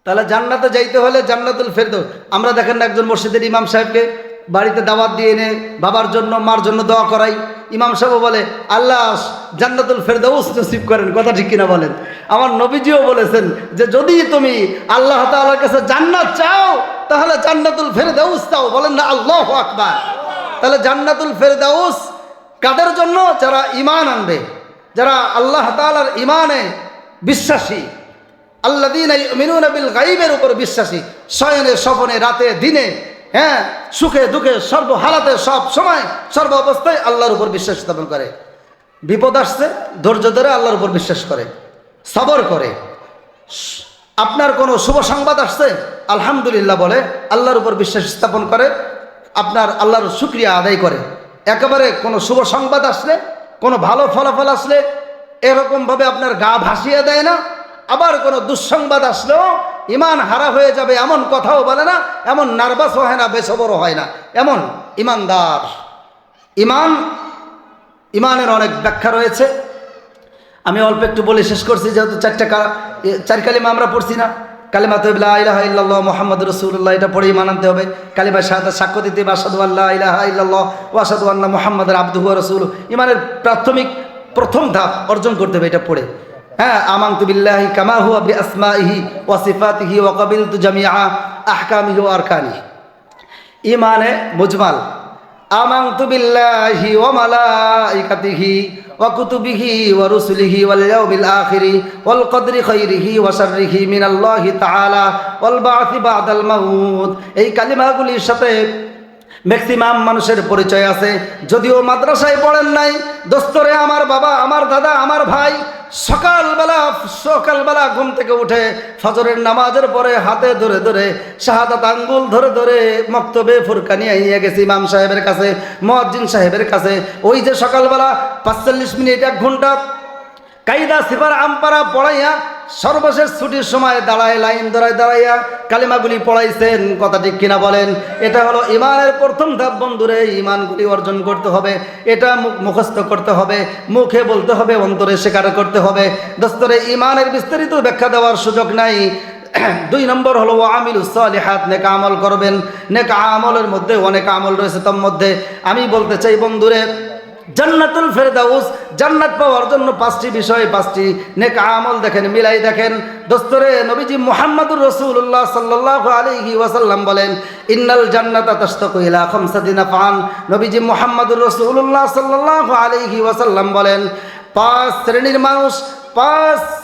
তাহলে জান্নাতে যাইতে হলে জান্নাতুল ফেরদৌস। আমরা দেখেন না একজন মসজিদের ইমাম সাহেবকে বাড়িতে দাওয়াত দিয়ে এনে বাবার জন্য মার জন্য দোয়া করাই, ইমাম সাহেব বলে আল্লাহ জান্নাতুল ফেরদৌস নসিব করেন, কথা ঠিক কিনা বলেন? আমার নবীজিও বলেছেন যে যদি তুমি আল্লাহ তাআলার কাছে জান্নাত চাও তাহলে জান্নাতুল ফেরদৌস চাও, বলেন না আল্লাহু আকবার। তাহলে জান্নাতুল ফেরদৌস কাদের জন্য? যারা ঈমান আনবে, যারা আল্লাহ তাআলার ঈমানে বিশ্বাসী, আল্লাযীনা ইউমিনুনা বিল গায়বের উপর বিশ্বাসী, শয়নে স্বপনে রাতে দিনে, হ্যাঁ সুখে দুঃখে সর্ব হালাতে সব সময় সর্ব অবস্থায় আল্লাহর উপর বিশ্বাস স্থাপন করে। বিপদ আসছে ধৈর্য ধরে আল্লাহর উপর বিশ্বাস করে, সবর করে। আপনার কোনো শুভ সংবাদ আসছে আলহামদুলিল্লাহ বলে আল্লাহর উপর বিশ্বাস স্থাপন করে, আপনার আল্লাহর শুকরিয়া আদায় করে। একেবারে কোনো শুভ সংবাদ আসলে, কোনো ভালো ফলাফল আসলে এরকমভাবে আপনার গা ভাসিয়ে দেয় না। আবার কোনো দুঃসংবাদ আসলেও ইমান হারা হয়ে যাবে এমন কথাও বলে না, এমন নার্ভাস হয় না, বেসবরও হয় না, এমন ইমানদার। ইমানের অনেক ব্যাখ্যা রয়েছে, আমি অল্প একটু বলে শেষ করছি, যেহেতু চার কালিমা আমরা পড়ছি না, কালিমা লা ইলাহা ইল্লাল্লাহ মুহাম্মাদুর রাসূলুল্লাহ, এটা পড়ে ঈমান আনতে হবে। কালিমা শাহাদাত সাক্ষ্য দিতে হবে আশহাদু আল্লা ইলাহা ইল্লাল্লাহ ওয়া আশহাদু আন্না মুহাম্মাদান আবদুহু ওয়া রাসূলুহু। ঈমানের প্রাথমিক প্রথম ধাপ অর্জন করতে হবে, এটা পড়ে। হ্যাঁ, আমানতু বিল্লাহি কামা হুয়া বিআসমাইহি ওয়া সিফাতিহি ওয়া ক্বাবিলতু জামিআ আহকামিহি ওয়া আরকানিহি। ঈমানে মুজমাল, আমানতু বিল্লাহি ওয়া মালাইকাতিহি ওয়া কুতুবিহি ওয়া রুসুলিহি ওয়াল ইয়াউমিল আখিরি ওয়াল কদরি খাইরিহি ওয়া শাররিহি মিনাল্লাহি তাআলা ওয়াল বা'থি বা'দাল মাউত। এই কালিমাগুলির সাথে ম্যাক্সিমাম মানুষের পরিচয় আছে, যদিও মাদ্রাসায় পড়েন নাই। দোস্তরে আমার বাবা, আমার দাদা, আমার ভাই সকালবেলা ঘুম থেকে উঠে ফজরের নামাজের পরে হাতে ধরে ধরে শাহাদাত আঙ্গুল ধরে ধরে মক্তবে ফুরকানি আইয়া গেছি ইমাম সাহেবের কাছে, মুয়াজ্জিন সাহেবের কাছে। ওই যে সকালবেলা 45 মিনিট 1 ঘন্টা কায়দা সিফার আমপারা পড়াইয়া সর্বশেষ ছুটির সময় দাঁড়ায় লাইন দাঁড়াইয়া কালিমাগুলি পড়াইছেন, কথা ঠিক কিনা বলেন? এটা হলো ইমানের প্রথম ধাপ বন্ধুরে। ইমানগুলি অর্জন করতে হবে, এটা মুখস্থ করতে হবে, মুখে বলতে হবে, অন্তরে স্বীকার করতে হবে। দোস্তরে ইমানের বিস্তারিত ব্যাখ্যা দেওয়ার সুযোগ নাই। 2 নম্বর হলো আমিলুস সালিহাত, নেক আমল করবেন। নেক আমলের মধ্যে অনেক আমল রয়েছে, তার মধ্যে আমি বলতে চাই বন্ধুরে জান্নাতুল ফেরদাউস, জান্নাত পাওয়ার জন্য 5টি বিষয়, 5টি নেক আমল দেখেন, মিলাই দেখেন। দোস্তরে নবীজি মুহাম্মদুর রাসূলুল্লাহ সাল্লাল্লাহু আলাইহি ওয়াসাল্লাম বলেন ইন্নাল জান্নাতা তাশতাকু ইলা 5 নাফআন। নবীজি মুহাম্মদুর রাসূলুল্লাহ সাল্লাল্লাহু আলাইহি ওয়াসাল্লাম বলেন 5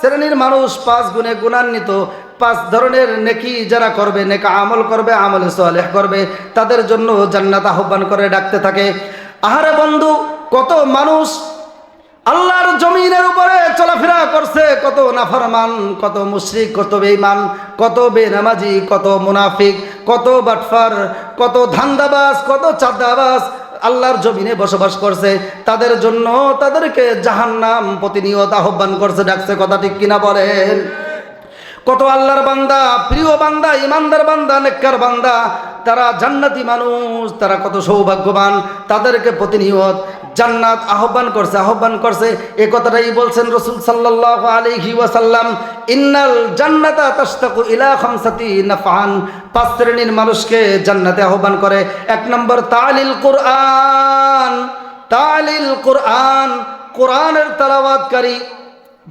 শ্রেণীর মানুষ 5 গুণে গুণান্বিত, 5 ধরনের নেকি যারা করবে, নেক আমল করবে, আমলে সালেহ করবে, তাদের জন্য জান্নাত আহ্বান করে ডাকতে থাকে। আহারে বন্ধু, কত মানুষ আল্লাহর জমিনের উপরে চলাফেরা করছে, কত নাফরমান, কত মুশরিক, কত বেঈমান, কত বেনামাজি, কত মুনাফিক, কত বাটফার, কত ধান্দাবাজ, কত চাঁদাবাজ আল্লাহর জমিনে বসবাস করছে। তাদের জন্য তাদেরকে জাহান্নাম প্রতিনিয়ত আহ্বান করছে, ডাকছে, কথা ঠিক কিনা বলেন? কত আল্লাহর বান্দা, প্রিয় বান্দা, ইমানদার বান্দা, নেককার বান্দা, তারা জান্নাতি মানুষ, তারা কত সৌভাগ্যবান, তাদেরকে প্রতিনিয়ত জান্নাত আহ্বান করছে। এই কথাটাই বলছেন রাসূল সাল্লাল্লাহু আলাইহি ওয়াসাল্লাম, ইন্নাল জান্নাতা তাশতাকু ইলা 5 নাফআন। 5 শ্রেণীর মানুষকে জান্নাতে আহ্বান করে। 1 নম্বর তালিল কোরআন, কোরআনের তেলাওয়াতকারী।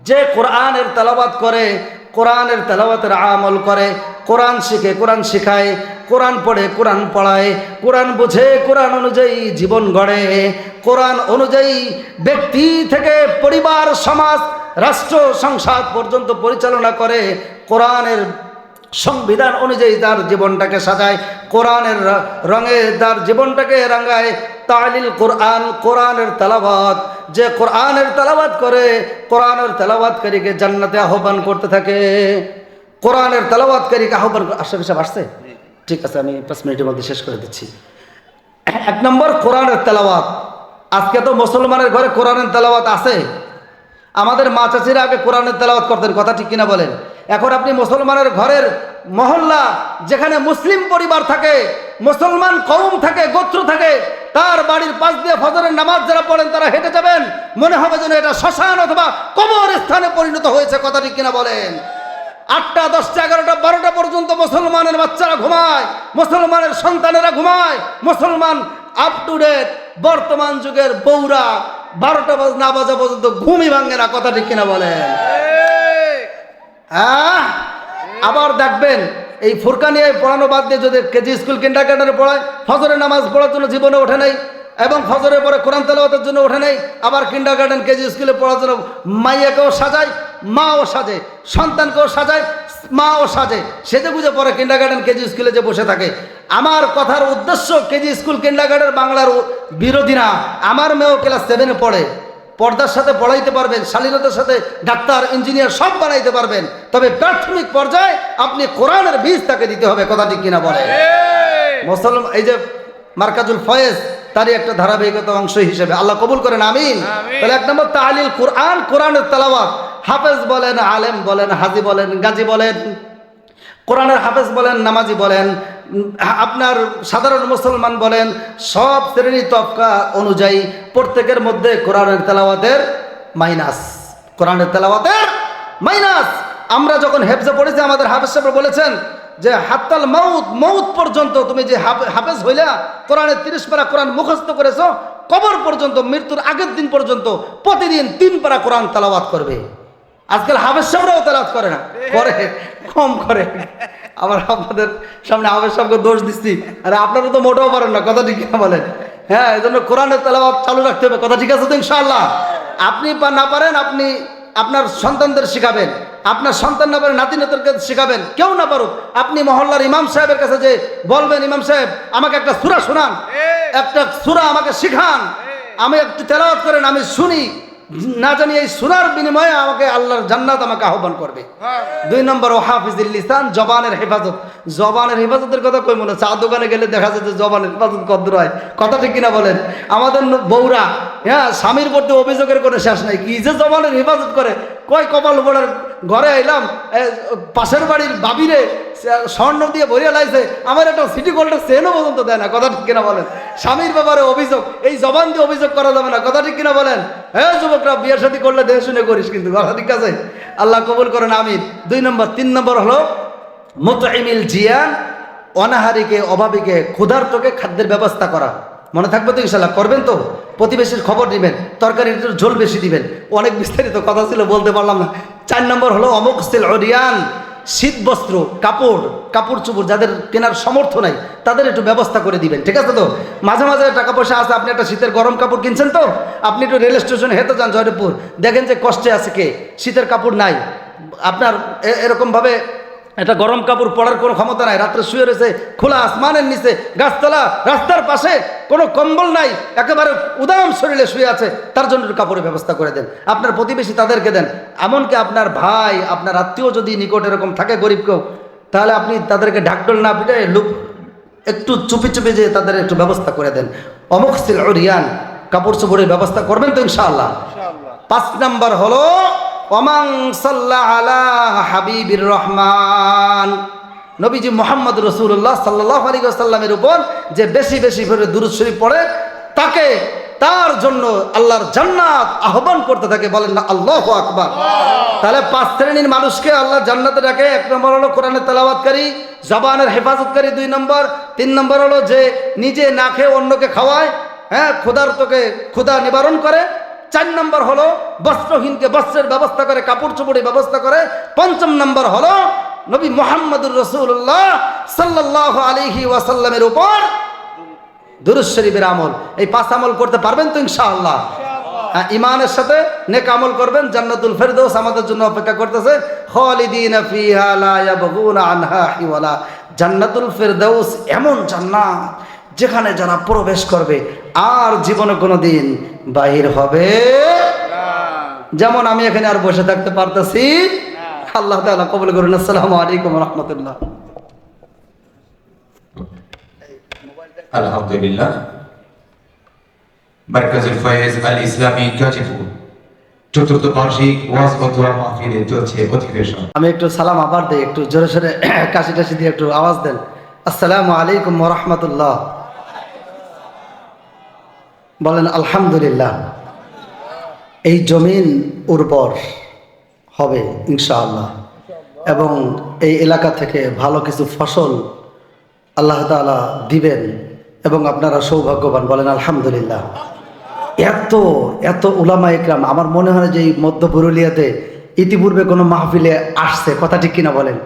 যে কোরআনের তেলাওয়াত করে, কোরআনের তেলাওয়াতের আমল করে, কোরআন শিখে, কোরআন শিখায়, কোরআন পড়ে, কোরআন পড়ায়, কোরআন বুঝে, কোরআন অনুযায়ী জীবন গড়ে, কোরআন অনুযায়ী ব্যক্তি থেকে পরিবার, সমাজ, রাষ্ট্র, সংসদ পর্যন্ত পরিচালনা করে, কোরআনের সংবিধান অনুযায়ী তার জীবনটাকে সাজায়, কোরআনের রঙে তার জীবনটাকে রাঙায়। তালিল কোরআন, কোরআনের তেলাওয়াত। যে কোরআনের তেলাওয়াত করে, কোরআনের তেলাওয়াতকারীকে জান্নাতে আহ্বান করতে থাকে। কোরআনের তেলাওয়াতকারীকে আহ্বান। আশরাফি সাহেব আসছে? ঠিক আছে, আমি 5 মিনিটের মধ্যে শেষ করে দিচ্ছি। 1 নম্বর কোরআনের তেলাওয়াত। আজকে তো মুসলমানের ঘরে কোরআনের তেলাওয়াত আছে। আমাদের মা চাচিরা আগে কোরআনের তেলাওয়াত করতেন, কথা ঠিক কিনা বলেন? এখন আপনি মুসলমানের ঘরের মহল্লা, যেখানে মুসলিম পরিবার থাকে, মুসলমান কওম থাকে, গোত্র থাকে, তার বাড়ির পাশ দিয়ে ফজরের নামাজ যারা পড়েন তারা হেঁটে যাবেন, মনে হবে যেন এটা শ্মশান অথবা কবরস্থানে পরিণত হয়েছে, কথা ঠিক কিনা বলেন? 8টা 10টা 11টা 12টা পর্যন্ত মুসলমানের বাচ্চারা ঘুমায়, মুসলমানের সন্তানেরা ঘুমায়, মুসলমান আপ টু ডেট। বর্তমান যুগের বউরা 12টা না বাজা পর্যন্ত ঘুমই ভাঙে না, কথা ঠিক কিনা বলেন? আবার দেখবেন এই ফুরকানিয়ে পড়ানো বাদ দিয়ে যদি কেজি স্কুল কিন্ডারগার্টেনে পড়ায়, ফজরের নামাজ পড়ার জন্য জীবনে ওঠে নাই, এবং ফজরের পরে কোরআন তেলাওয়াতের জন্য ওঠে নাই। আবার কিন্ডারগার্টেন কেজি স্কুলে পড়ার জন্য মাইয়াকেও সাজায়, মাও সাজে, সন্তানকেও সাজায়, মাও সাজে, সেজে বুঝে পড়ে কিন্ডারগার্টেন কেজি স্কুলে যে বসে থাকে। আমার কথার উদ্দেশ্য কেজি স্কুল কিন্ডারগার্টেন বাংলার বিরোধী না। আমার মেয়েও ক্লাস 7-এ পড়ে, পর্দার সাথে পড়াইতে পারবেন, শালীনতার সাথে ডাক্তার ইঞ্জিনিয়ার সব বানাইতে পারবেন, তবে প্রাথমিক পর্যায়ে আপনি কোরআনের বীজ তাকে দিতে হবে, কথা ঠিক কিনা বলে? মুসলমান এই যে মার্কাজুল ফয়েজ, তারই একটা ধারাবাহিকতা অংশ হিসেবে আল্লাহ কবুল করেন, আমিন। তাহলে 1 নম্বর তালিল কোরআন, কোরআনের তেলাওয়াত। হাফেজ বলেন, আলেম বলেন, হাজি বলেন, গাজী বলেন, কোরআনের হাফেজ বলেন, নামাজি বলেন, আপনার সাধারণ মুসলমান বলেন, সব শ্রেণী তবকা অনুযায়ী প্রত্যেকের মধ্যে কোরআনের তেলাওয়াতের মাইনাস, কোরআনের তেলাওয়াতের মাইনাস। আমরা যখন হেফজে পড়েছি, আমাদের হাফেজ সাহেব বলেছেন যে হাত্তাল মাউত, মৌত পর্যন্ত তুমি যে হাফেজ হইলা, কোরআনের 30 পারা কোরআন মুখস্থ করেছো, কবর পর্যন্ত, মৃত্যুর আগের দিন পর্যন্ত প্রতিদিন 3 পারা কোরআন তেলাওয়াত করবে। আজকাল হাফেজ সাহেবরাও তেলাওয়াত করে না, করে কম করে। আবার আপনাদের সামনে হাফেজ সাহেবকে দোষ দিচ্ছি, আরে আপনারা তো মোটেও পারেন না, কথা ঠিক কিনা বলেন? হ্যাঁ, এই জন্য কোরআনের তেলাওয়াত চালু রাখতে হবে, কথা ঠিক আছে তো ইনশাআল্লাহ? আপনি না পারেন, আপনি আপনার সন্তানদের শিখাবেন, আপনার সন্তান না পারে নাতি নাতিদেরকে শিখাবেন, কেউ না পারুক আপনি মহল্লার ইমাম সাহেবের কাছে যে বলবেন, ইমাম সাহেব আমাকে একটা সূরা শোনান, একটা সূরা আমাকে শিখান, আমি একটু তেলাওয়াত করেন, আমি শুনি, না জানি এই সূরার বিনিময়ে আমাকে আল্লাহর জান্নাত আমাকে আহ্বান করবে। 2 নম্বর ও হাফিজুল লিসান, জবানের হেফাজত। জবানের হেফাজতের কথা কই মনে, চা দোকানে গেলে দেখা যায় যে জবানের হেফাজত কদ্দুর হয়, কথা ঠিক কিনা বলেন? আমাদের বউরা, হ্যাঁ, স্বামীর প্রতি অভিযোগের কোনো শেষ নাই, কি যে জবানের হেফাজত করে। কয় কপাল পড়ার ঘরে এলাম, পাশের বাড়ির বাবিরে স্বর্ণ দিয়ে ভরিয়া লাইছে, আমার একটা সিটি গোল্ডের চেনও পর্যন্ত দেয় না, কথা ঠিক কিনা বলেন? স্বামীর ব্যাপারে অভিযোগ, এই জবান দিয়ে অভিযোগ করা যাবে না, কথা ঠিক কিনা বলেন? হ্যাঁ যুবকরা, বিয়ের সাথী করলে দেখে শুনে করিস কিন্তু, কথা ঠিক আছে? আল্লাহ কবুল করেন, আমিন। 2 নম্বর। 3 নম্বর হলো মুতঈমিল জিয়ান, অনাহারীকে, অভাবীকে, ক্ষুধার্তকে খাদ্যের ব্যবস্থা করা। মনে থাকবে তো ইনশাল্লাহ? করবেন তো? প্রতিবেশীর খবর দিবেন, তরকারির ঝোল বেশি দিবেন। অনেক বিস্তারিত কথা ছিল, বলতে পারলাম না। 4 নম্বর হলো অমুকসিল অরিয়ান, শীত বস্ত্র, কাপড় চোপড় যাদের কেনার সামর্থ্য নাই, তাদের একটু ব্যবস্থা করে দিবেন, ঠিক আছে তো? মাঝে মাঝে টাকা পয়সা আছে, আপনি একটা শীতের গরম কাপড় কিনছেন, তো আপনি একটু রেল স্টেশনে হেঁটে যান জয়দেবপুর, দেখেন যে কষ্টে আছে কে, শীতের কাপড় নাই, আপনার এরকমভাবে একটা গরম কাপড় পরার কোনো ক্ষমতা নাই, রাত্রে শুয়ে রয়েছে খোলা আসমানের নিচে, গাছতলা, রাস্তার পাশে, কোনো কম্বল নাই, একেবারে উদাম শরীরে শুয়ে আছে, তার জন্য একটু কাপড়ের ব্যবস্থা করে দেন। আপনার প্রতিবেশী তাদেরকে দেন। এমনকি আপনার ভাই, আপনার আত্মীয় যদি নিকট এরকম থাকে গরিব কেউ, তাহলে আপনি তাদেরকে ঢাকঢোল না পিটে একটু চুপি চুপি যে তাদের একটু ব্যবস্থা করে দেন। অমুকসিল উরিয়ান, কাপড় চোপড়ের ব্যবস্থা করবেন তো ইনশাআল্লাহ? 5 নম্বর হলো ওমান সাল্লা আলা হাবিবির রহমান, নবীজি মুহাম্মদ রাসূলুল্লাহ সাল্লাল্লাহু আলাইহি ওয়াসাল্লামের উপর যে বেশি বেশি করে দুরূদ শরীফ পড়ে, তাকে, তার জন্য আল্লাহর জান্নাত আহ্বান করতে থাকে, বলেন না আল্লাহু আকবার। তাহলে 5 শ্রেণীর মানুষকে আল্লাহ জান্নাতে ডাকে। 1 নম্বর হলো কোরআনের তেলাওয়াতকারী, জবানের হেফাজতকারী। 2 নম্বর। 3 নম্বর হলো যে নিজে না খেয়ে অন্যকে খাওয়ায়, হ্যাঁ, ক্ষুধার্তকে ক্ষুধা নিবারণ করে। 4 নম্বর হলো বস্ত্রহীনকে বস্ত্রের ব্যবস্থা করে, কাপড় চোপড়ের ব্যবস্থা করে। 5 নম্বর হলো নবী মুহাম্মদুর রাসূলুল্লাহ সাল্লাল্লাহু আলাইহি ওয়াসাল্লামের উপর দুরূদ শরীফের আমল। এই 5 আমল করতে পারবেন তো ইনশাআল্লাহ? হ্যাঁ, ঈমানের সাথে নেক আমল করবেন। জান্নাতুল ফেরদৌস আমাদের জন্য অপেক্ষা করতেছে। খালিদিনা ফিহা লা ইয়াবগুনা আনহা হিওয়ালা। জান্নাতুল ফেরদৌস এমন জান্নাত যেখানে যারা প্রবেশ করবে আর জীবনে কোনোদিন বাহির হবে না। যেমন আমি এখানে আর বসে থাকতে পারতেছি। আল্লাহ তাআলা কবুল করুন। আসসালামু আলাইকুম ওয়া রাহমাতুল্লাহ। আলহামদুলিল্লাহ। মারকাজুল ফয়েজ আল ইসলামী গাজীপুর ৪র্থ বার্ষিক ওয়াজ ও দোয়া মাহফিলে চলছে অধিবেশন। আমি একটু সালাম আবার দেই, একটু জোরে সোরে কাশি টাশি দিয়ে একটু আওয়াজ দেন। আসসালামু আলাইকুম ওয়া রাহমাতুল্লাহ। বলেন আলহামদুলিল্লাহ। এই জমিন উর্বর হবে ইনশাআল্লাহ। এবং এই এলাকা থেকে ভালো কিছু ফসল আল্লাহ তাআলা দিবেন এবং আপনারা সৌভাগ্যবান, বলেন আলহামদুলিল্লাহ। এত এত উলামা ইকরাম, আমার মনে হয় যে এই মধ্য পুরুলিয়াতে ইতিপূর্বে কোনো মাহফিলে আসছে, কথা ঠিক কিনা বলেন?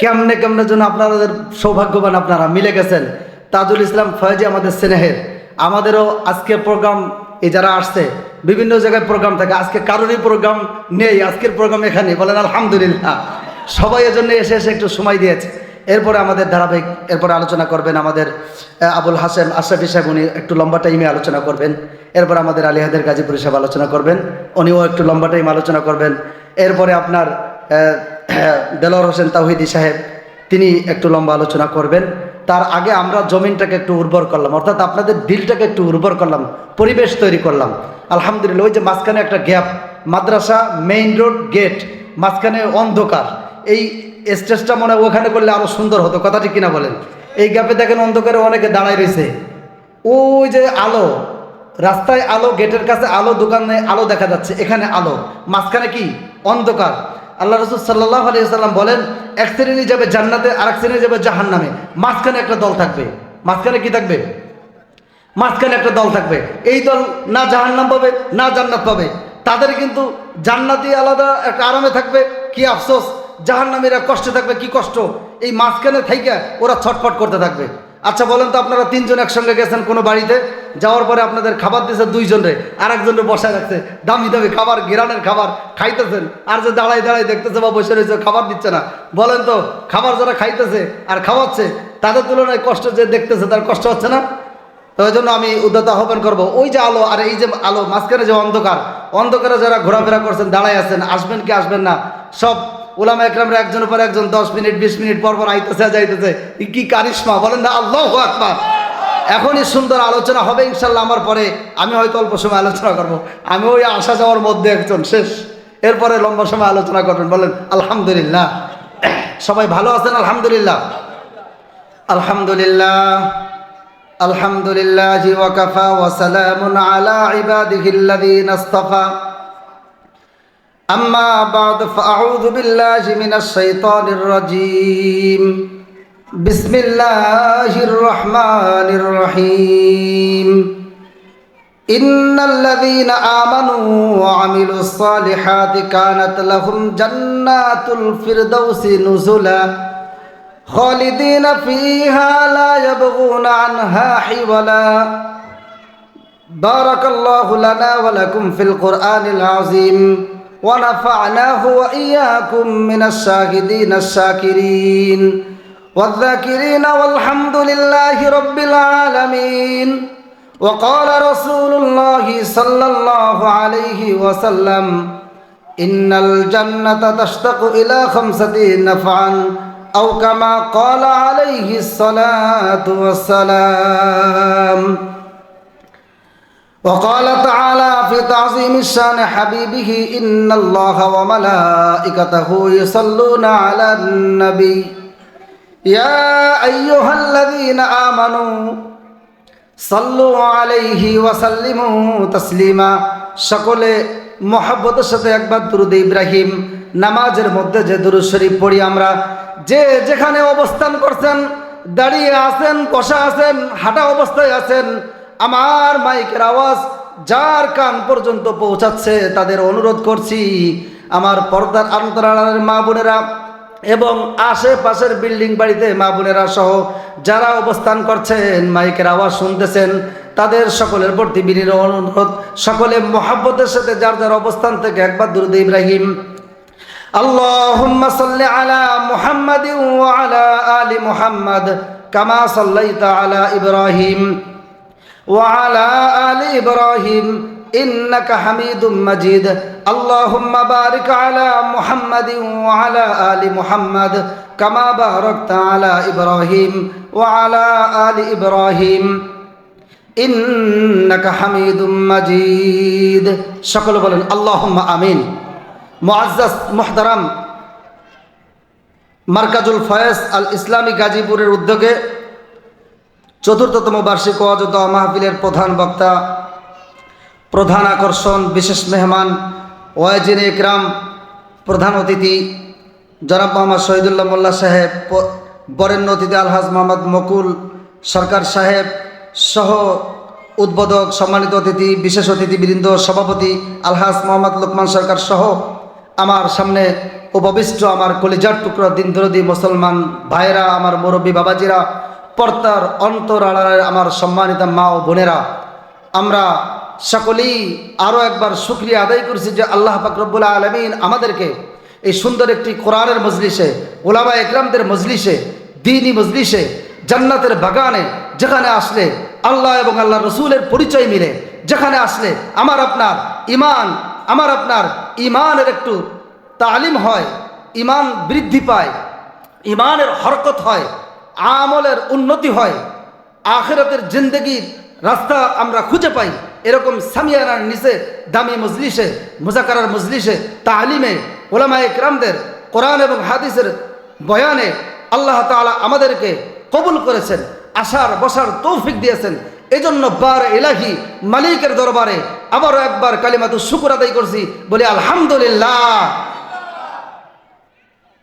কেমনে কেমনে যেন আপনাদের সৌভাগ্যবান, আপনারা মিলে গেছেন। তাজুল ইসলাম ফয়েজি আমাদের স্নেহের, আমাদেরও আজকের প্রোগ্রাম, এই যারা আসছে বিভিন্ন জায়গায় প্রোগ্রাম থাকে, আজকে কারোরই প্রোগ্রাম নেই, আজকের প্রোগ্রাম এখানে, বলেন আলহামদুলিল্লাহ। সবাই এজন্য এসে এসে একটু সময় দিয়েছে। এরপরে আমাদের ধারাবাহিক এরপরে আলোচনা করবেন আমাদের আবুল হাসেম আশরাফি সাহেব, উনি একটু লম্বা টাইমে আলোচনা করবেন। এরপর আমাদের আলী হায়দার গাজীপুর সাহেব আলোচনা করবেন, উনিও একটু লম্বা টাইম আলোচনা করবেন। এরপরে আপনার দেলোয়ার হোসেন তাওহিদি সাহেব, তিনি একটু লম্বা আলোচনা করবেন। তার আগে আমরা জমিনটাকে একটু উর্বর করলাম, অর্থাৎ আপনাদের দিলটাকে একটু উর্বর করলাম, পরিবেশ তৈরি করলাম। আলহামদুলিল্লাহ, ওই যে মাঝখানে একটা গ্যাপ, মাদ্রাসা মেইন রোড গেট, মাঝখানে অন্ধকার, এই স্টেজটা মনে হয় ওখানে করলে আরও সুন্দর হতো, কথা ঠিক কিনা বলেন? এই গ্যাপে দেখেন অন্ধকারে অনেকে দাঁড়ায় রয়েছে, ওই যে আলো, রাস্তায় আলো, গেটের কাছে আলো, দোকানে আলো দেখা যাচ্ছে, এখানে আলো, মাঝখানে কি অন্ধকার। আল্লাহ রসুল সাল্লাল্লাহু আলাইহি ওয়াসাল্লাম বলেন, এক শ্রেণী যাবে জান্নাতে, আর এক শ্রেণী যাবে জাহান্নামে, মাঝখানে একটা দল থাকবে। মাঝখানে কি থাকবে? মাঝখানে একটা দল থাকবে। এই দল না জাহান্নাম পাবে না জান্নাত পাবে, তাদের কিন্তু জান্নাতি আলাদা একটা আরামে থাকবে, কি আফসোস, জাহান্নামীরা কষ্টে থাকবে, কি কষ্ট। এই মাঝখানে থাইকা ওরা ছটফট করতে থাকবে। আচ্ছা বলেন তো, আপনারা তিনজন একসঙ্গে গেছেন কোনো বাড়িতে, যাওয়ার পরে আপনাদের খাবার দিয়েছে দুইজনে, আর একজনে বসায় রাখছে, দামি দামি খাবার, গিরানের খাবার খাইতেছেন, আর যে দাঁড়াই দাঁড়াই দেখতেছে বা বসে রয়েছে, খাবার দিচ্ছে না। বলেন তো, খাবার যারা খাইতেছে আর খাওয়াচ্ছে, তাদের তুলনায় কষ্ট যে দেখতেছে তার কষ্ট হচ্ছে না? তো ওই জন্য আমি উদ্যত আহ্বান করবো, ওই যে আলো আর এই যে আলো, মাঝখানে যে অন্ধকার, অন্ধকারে যারা ঘোরাফেরা করছেন, দাঁড়ায় আছেন, আসবেন কি আসবেন না, সব উলামা একরামরা একজনের পর একজন 10 মিনিট 20 মিনিট পর পর আইতেছে যাইতেছে, কি কারিশমা, বলেন না আল্লাহু আকবার। এখনই সুন্দর আলোচনা হবে ইনশাল্লাহ। আমার পরে আমি হয়তো অল্প সময় আলোচনা করব, আমি ওই আসা যাওয়ার মধ্যে একজন শেষ, এরপরে লম্বা সময় আলোচনা করবেন, বলেন আলহামদুলিল্লাহ। সবাই ভালো আছেন? আলহামদুলিল্লাহ, আলহামদুলিল্লাহ, আলহামদুলিল্লাহ ওয়া কাফা ওয়া সালামুন আলা ইবাদিহিল্লাযীনা ইসতাফা। أما بعد فأعوذ بالله من الشيطان الرجيم. بسم الله الرحمن الرحيم. إن الذين آمنوا وعملوا الصالحات كانت لهم جنات الفردوس نزلا خالدين فيها لا يبغون عنها حولا. بارك الله لنا ولكم في القرآن العظيم ونفعناه وإياكم من الشاهدين الشاكرين والذاكرين والحمد لله رب العالمين. وقال رسول الله صلى الله عليه وسلم إن الجنة تشتاق إلى 5 نفعا أو كما قال عليه الصلاة والسلام. وقال تعالى في تعظيم الشان حبيبه إن الله وملائكته يصلون على النبي يا أيها الذين آمنوا صلوا عليه وسلموا تسليما. সকলে মহব্বতের সাথে একবার দুরূদ ইব্রাহিম, নামাজের মধ্যে যে দুরূদ শরীফ পড়ি আমরা, যে যেখানে অবস্থান করছেন, দাঁড়িয়ে আছেন, বসা আছেন, হাঁটা অবস্থায় আছেন, আমার মাইকের আওয়াজ যার কান পর্যন্ত পৌঁছাচ্ছে, তাদের অনুরোধ করছি, আমার পর্দার অন্তরালের মা বোনেরা এবং আশেপাশের বিল্ডিং বাড়িতে মা বোনেরা সহ যারা অবস্থান করছেন, মাইকের আওয়াজ শুনতেছেন, তাদের সকলের প্রতি বিনীত অনুরোধ, সকলে মহব্বতের সাথে যার যার অবস্থান থেকে একবার দুরূদ ইব্রাহিম, আল্লাহুম্মা সাল্লি আলা মুহাম্মাদিন ওয়া আলা আলি মুহাম্মাদ কামা সাল্লাইতা আলা ইব্রাহিম وعلى آل إبراهيم إنك حميد مجيد. اللهم بارك على محمد وعلى آل محمد كما باركت على إبراهيم وعلى آل إبراهيم إنك حميد مجيد. সকল বলেন اللهم آمين. মুআজ্জাজ মুহতারাম, মারকাজুল ফয়েজ আল ইসলামী গাজীপুরের উদ্যোগে ৪র্থতম বার্ষিক ওয়াজ ও দোয়া মাহফিলের প্রধান বক্তা, প্রধান আকর্ষণ, বিশেষ মেহমান, ওয়াজিন ইকরাম, প্রধান অতিথি জনাব মোহাম্মদ শহীদুল্লাহ মোল্লা সাহেব, বরেণ্য অতিথি আলহাজ মোহাম্মদ মকুল সরকার সাহেব সহ উদ্বোধক, সম্মানিত অতিথি, বিশেষ অতিথিবৃন্দ, সভাপতি আলহাজ মোহাম্মদ লোকমান সরকার সহ আমার সামনে উপবিষ্ট আমার কলিজার টুকরা দিনদরদি মুসলমান ভাইয়েরা, আমার মুরব্বী বাবাজিরা, পর্দার অন্তর আড়ালের আমার সম্মানিত মা ও বোনেরা, আমরা সকলেই আরও একবার শুকরিয়া আদায় করছি যে আল্লাহ পাক রব্বুল আলামিন আমাদেরকে এই সুন্দর একটি কোরআনের মজলিসে, ওলামা একরামদের মজলিসে, দ্বীনি মজলিসে, জান্নাতের বাগানে, যেখানে আসলে আল্লাহ এবং আল্লাহ রসুলের পরিচয় মিলে, যেখানে আসলে আমার আপনার ইমানের একটু তালিম হয়, ইমান বৃদ্ধি পায়, ইমানের হরকত হয়, আমলের উন্নতি হয়, আখিরাতের জিন্দেগির রাস্তা আমরা খুঁজে পাই, এরকম সামিয়ানার নিচে দামি মজলিসে, মুজাকারার মজলিসে, তালিমে, ওলামা ইকরামদের কোরআন এবং হাদিসের বয়ানে আল্লাহ তাআলা আমাদেরকে কবুল করেছেন, আসার বসার তৌফিক দিয়েছেন। এজন্য বার ইলাহি মালিকের দরবারে আবারও একবার কালিমাতু শুকর আদায় করছি, বলি আলহামদুলিল্লাহ।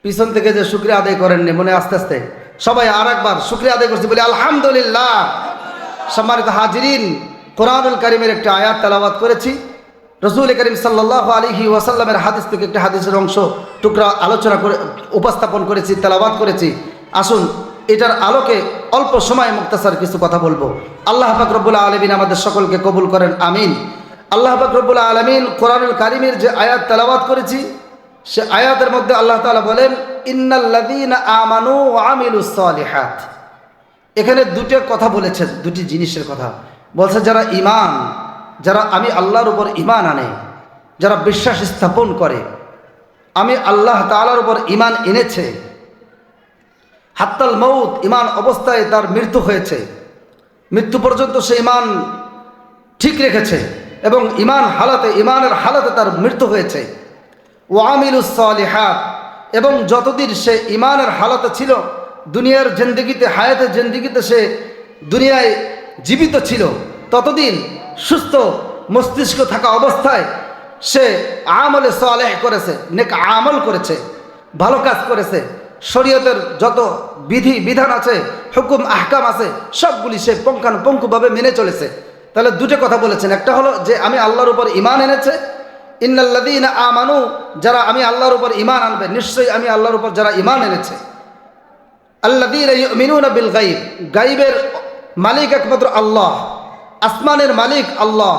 পিছন থেকে যে শুকরিয়া আদায় করেননি, মনে আস্তে আস্তে সবাই আর একবার শুকরিয়া আদায় করছি, বলি আলহামদুলিল্লাহ। সম্মানিত হাজিরিন, কোরআনুল কারীমের একটি আয়াত তেলাওয়াত করেছি, রসুল করিম সাল্লাল্লাহু আলাইহি ওয়াসাল্লামের হাদিস থেকে একটি হাদিসের অংশ টুকরা আলোচনা করে উপস্থাপন করেছি, তেলাওয়াত করেছি। আসুন এটার আলোকে অল্প সময় মুক্তাসার কিছু কথা বলবো। আল্লাহ পাক রব্বুল আলামিন আমাদের সকলকে কবুল করেন, আমিন। আল্লাহ পাক রব্বুল আলামিন কোরআনুল কারীমের যে আয়াত তেলাওয়াত করেছি, সে আয়াতের মধ্যে আল্লাহ তাআলা বলেন, ইন্নাল্লাযীনা আমানু ওয়া আমিলুস সালিহাত। এখানে দুটো কথা বলেছেন, দুটি জিনিসের কথা বলছে। যারা আমি আল্লাহর উপর ঈমান আনে, যারা বিশ্বাস স্থাপন করে, আমি আল্লাহ তাআলার উপর ঈমান এনেছে, হাত্তাল মৌত, ঈমান অবস্থায় তার মৃত্যু হয়েছে, মৃত্যু পর্যন্ত সে ঈমান ঠিক রেখেছে এবং ঈমানের হালাতে তার মৃত্যু হয়েছে। ওয়া আমিলুস সালিহাত, এবং যতদিন সে ঈমানের হালাতে ছিল, দুনিয়ার জিন্দেগিতে, হায়াতের জিন্দেগিতে সে দুনিয়ায় জীবিত ছিল, ততদিন সুস্থ মস্তিষ্ক থাকা অবস্থায় সে আমলে সালেহ করেছে, নেক আমল করেছে, ভালো কাজ করেছে, শরীয়তের যত বিধি বিধান আছে, হুকুম আহকাম আছে, সবগুলি সে পুঙ্খানুপুঙ্খভাবে মেনে চলেছে। তাহলে দুটো কথা বলেছেন, একটা হলো যে আমি আল্লাহর উপর ঈমান এনেছে, ইন্নাল্লাযীনা আমানু, যারা আমি আল্লাহর উপর ঈমান আনবে, নিশ্চয়ই আমি আল্লাহর উপর যারা ঈমান এনেছে, আল্লাযীনা ইউমিনুনা বিল গায়ব, গায়বের মালিক একমাত্র আল্লাহ, আসমানের মালিক আল্লাহ,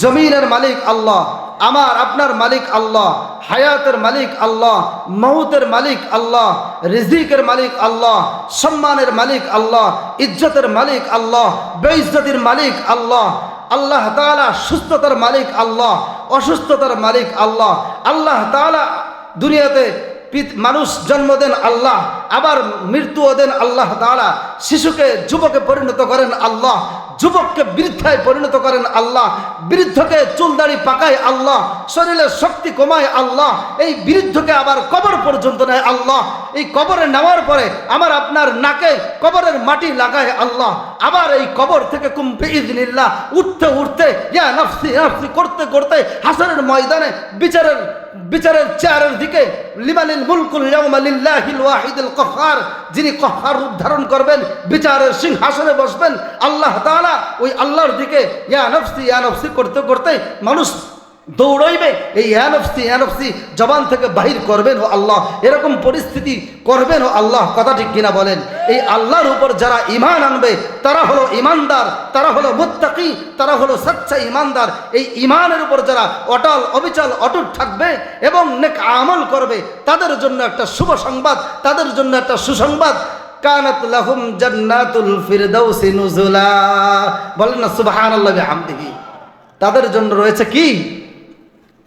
জমিনের মালিক আল্লাহ, আমার আপনার মালিক আল্লাহ, হায়াতের মালিক আল্লাহ, মৌতের মালিক আল্লাহ, রিজিকের মালিক আল্লাহ, সম্মানের মালিক আল্লাহ, ইজ্জতের মালিক আল্লাহ, বেইজ্জতির মালিক আল্লাহ, আল্লাহ তাআলা সুস্থতার মালিক আল্লাহ, অসুস্থতার মালিক আল্লাহ। আল্লাহ তাআলা দুনিয়াতে মানুষ জন্ম দেন আল্লাহ, আবার মৃত্যুও দেন আল্লাহ তাআলা। শিশুকে যুবকে পরিণত করেন আল্লাহ, যুবককে বৃদ্ধায় পরিণত করেন আল্লাহ, বৃদ্ধকে চুলদাড়ি পাকায় আল্লাহ, শরীরের শক্তি কমায় আল্লাহ, এই বৃদ্ধকে আবার কবর পর্যন্ত নেয় আল্লাহ, এই কবরে নেওয়ার পরে আমার আপনার নাকে কবরের মাটি লাগায় আল্লাহ, আবার এই কবর থেকে কুম বিইذনিল্লাহ উঠতে উঠতে ইয়া নফসি নফসি করতে করতে হাসরের ময়দানে বিচারের চেয়ারের দিকে, লিমানিল মুলকুল ইয়াউমা লিল্লাহিল ওয়াহিদিল কাহ্হার, যিনি কাহ্হার রূপ ধারণ করবেন, বিচারের সিংহাসনে বসবেন আল্লাহ তাআলা, ওই আল্লাহর দিকে ইয়া নফসি করতে করতে মানুষ দৌড়াইবে, এই ইয়া নফসি জবান থেকে বাহির করবেন ও আল্লাহ, এরকম পরিস্থিতি করবেন ও আল্লাহ। কথা ঠিক কিনা বলেন? এই আল্লাহর উপর যারা ঈমান আনবে তারা হলো ঈমানদার, তারা হলো মুত্তাকি, তারা হলো সচ্চা ঈমানদার। এই ঈমানের উপর যারা অটল অবিচল অটুট থাকবে এবং নেক আমল করবে, তাদের জন্য একটা শুভ সংবাদ, তাদের জন্য একটা সুসংবাদ, কানাত লাহুম জান্নাতুল ফিরদাউসি নুজুলা। বলেন না সুবহানাল্লাহি ওয়া বিহামদিহি। তাদের জন্য রয়েছে কি?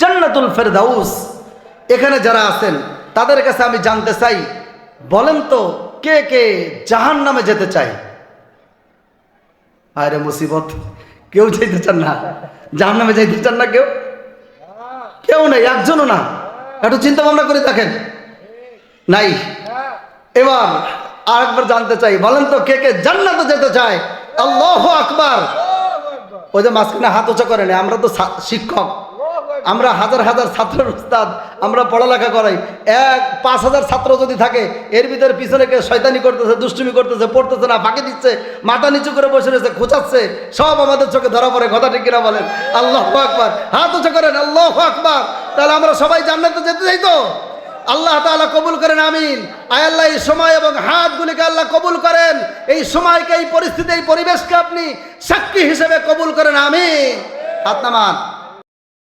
জান্নাতুল ফিরদাউস। এখানে যারা আছেন তাদের কাছে আমি জানতে চাই, বলেন তো কে কে জাহান্নামে যেতে চায়? আরে মুসিবত, কেউ যেতে চান না জাহান্নামে, যেতে চান না কেউ নাই, একজনও না। একটু চিন্তা ভাবনা করে দেখেন, নাই। এবার আরেকবার জানতে চাই, বলেন তো কে কে জান্নাতে যেতে চায়? আল্লাহু আকবার। ওই যে মাঝখানে হাত উঁচা করে নেই, আমরা তো শিক্ষক, আমরা হাজার হাজার ছাত্রের উস্তাদ, আমরা পড়ালেখা করাই, 5,000 ছাত্র যদি থাকে, এর ভিতরে পিছনে কে শয়তানি করতেছে, দুষ্টুমি করতেছে, পড়তেছে না, ফাঁকি দিচ্ছে, মাথা নিচু করে বসে রয়েছে, খোঁচাচ্ছে, সব আমাদের চোখে ধরা পড়ে। কথা ঠিক কিনা বলেন? আল্লাহু আকবার, হাত উঁচু করেন, আল্লাহু আকবার। তাহলে আমরা সবাই জান্নাতে যেতে চাই তো? আল্লাহ তাআলা কবুল করেন, আমিন। আয় আল্লাহ, এই সময় এবং হাতগুলিকে আল্লাহ কবুল করেন, এই সময়কে, এই পরিস্থিতি, এই পরিবেশকে আপনি সাক্ষী হিসেবে কবুল করেন, আমিন। হাত নামান।